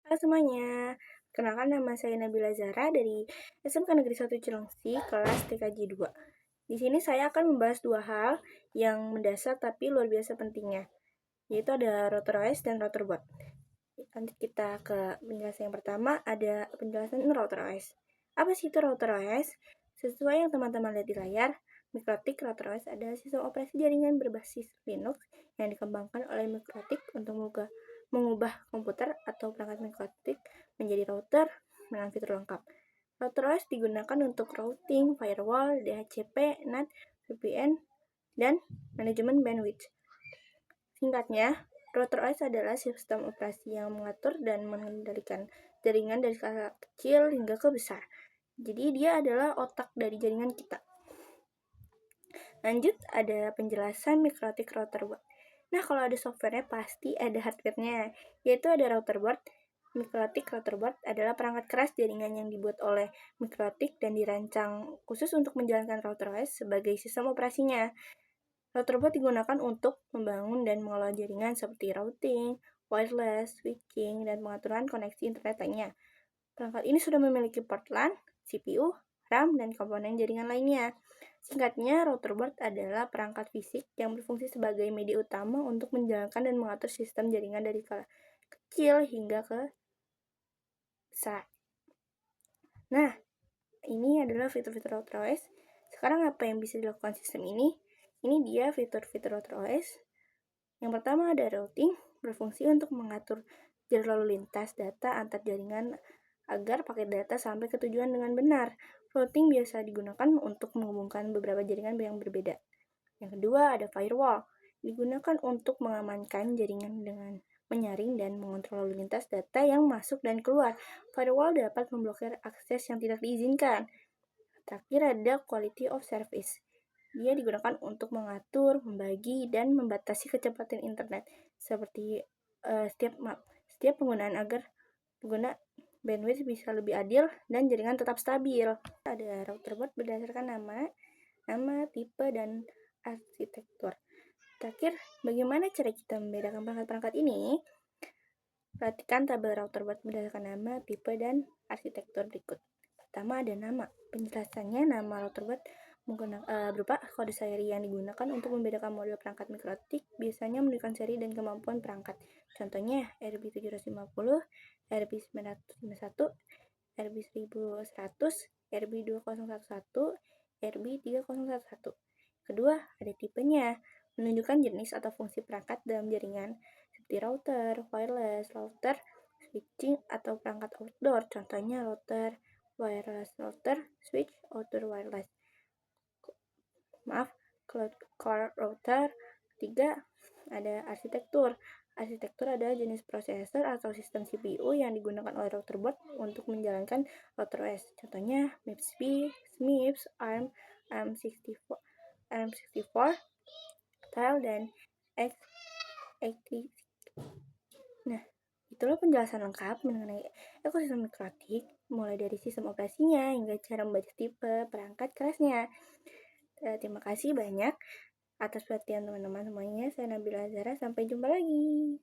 Halo semuanya, kenalkan nama saya Nabila Zara dari SMK Negeri 1 Cilengsi, kelas TKJ 2. Di sini saya akan membahas dua hal yang mendasar tapi luar biasa pentingnya, yaitu ada router OS dan router boot. Nanti kita ke penjelasan yang pertama, ada penjelasan router OS. Apa sih itu router OS? Sesuai yang teman-teman lihat di layar, Mikrotik router OS adalah sistem operasi jaringan berbasis Linux yang dikembangkan oleh Mikrotik untuk mengubah komputer atau perangkat Mikrotik menjadi router dengan fitur lengkap. Router OS digunakan untuk routing, firewall, DHCP, NAT, VPN, dan manajemen bandwidth. Singkatnya, router OS adalah sistem operasi yang mengatur dan mengendalikan jaringan dari skala kecil hingga ke besar. Jadi dia adalah otak dari jaringan kita. Lanjut, ada penjelasan Mikrotik router board. Nah, kalau ada softwarenya pasti ada hardware-nya, yaitu ada router board. Mikrotik router board adalah perangkat keras jaringan yang dibuat oleh Mikrotik dan dirancang khusus untuk menjalankan router OS sebagai sistem operasinya. Router board digunakan untuk membangun dan mengelola jaringan seperti routing, wireless, switching, dan pengaturan koneksi internet lainnya. Perangkat ini sudah memiliki port LAN, CPU, RAM, dan komponen jaringan lainnya. Singkatnya, router board adalah perangkat fisik yang berfungsi sebagai media utama untuk menjalankan dan mengatur sistem jaringan dari skala kecil hingga ke besar. Nah, ini adalah fitur-fitur router OS. Sekarang apa yang bisa dilakukan sistem ini? Ini dia fitur-fitur router OS. Yang pertama ada routing, berfungsi untuk mengatur jalur lalu lintas data antar jaringan agar paket data sampai ke tujuan dengan benar. Routing biasa digunakan untuk menghubungkan beberapa jaringan yang berbeda. Yang kedua ada firewall, digunakan untuk mengamankan jaringan dengan menyaring dan mengontrol lalu lintas data yang masuk dan keluar. Firewall dapat memblokir akses yang tidak diizinkan. Terakhir ada quality of service. Dia digunakan untuk mengatur, membagi, dan membatasi kecepatan internet seperti setiap penggunaan agar pengguna bandwidth bisa lebih adil dan jaringan tetap stabil. Ada router board berdasarkan nama, tipe, dan arsitektur. Terakhir, bagaimana cara kita membedakan perangkat-perangkat ini? Perhatikan tabel router board berdasarkan nama, tipe, dan arsitektur berikut. Pertama ada nama. Penjelasannya, nama router board berupa kode seri yang digunakan untuk membedakan model perangkat Mikrotik, biasanya menunjukkan seri dan kemampuan perangkat. Contohnya RB750, RB951, RB1100, RB2011, RB3011. Kedua, ada tipenya, menunjukkan jenis atau fungsi perangkat dalam jaringan seperti router, wireless, router, switching, atau perangkat outdoor. Contohnya router, wireless router, switch, outdoor wireless. Cloud core router. Ketiga, ada arsitektur. Arsitektur adalah jenis prosesor atau sistem CPU yang digunakan oleh router board untuk menjalankan router OS. Contohnya MIPS-B, SMIPS, ARM, ARM64, TILE, dan x86. Nah, itulah penjelasan lengkap mengenai ekosistem Mikrotik, mulai dari sistem operasinya hingga cara membaca tipe perangkat kerasnya. Terima kasih banyak atas perhatian teman-teman semuanya. Saya Nabila Zara, sampai jumpa lagi.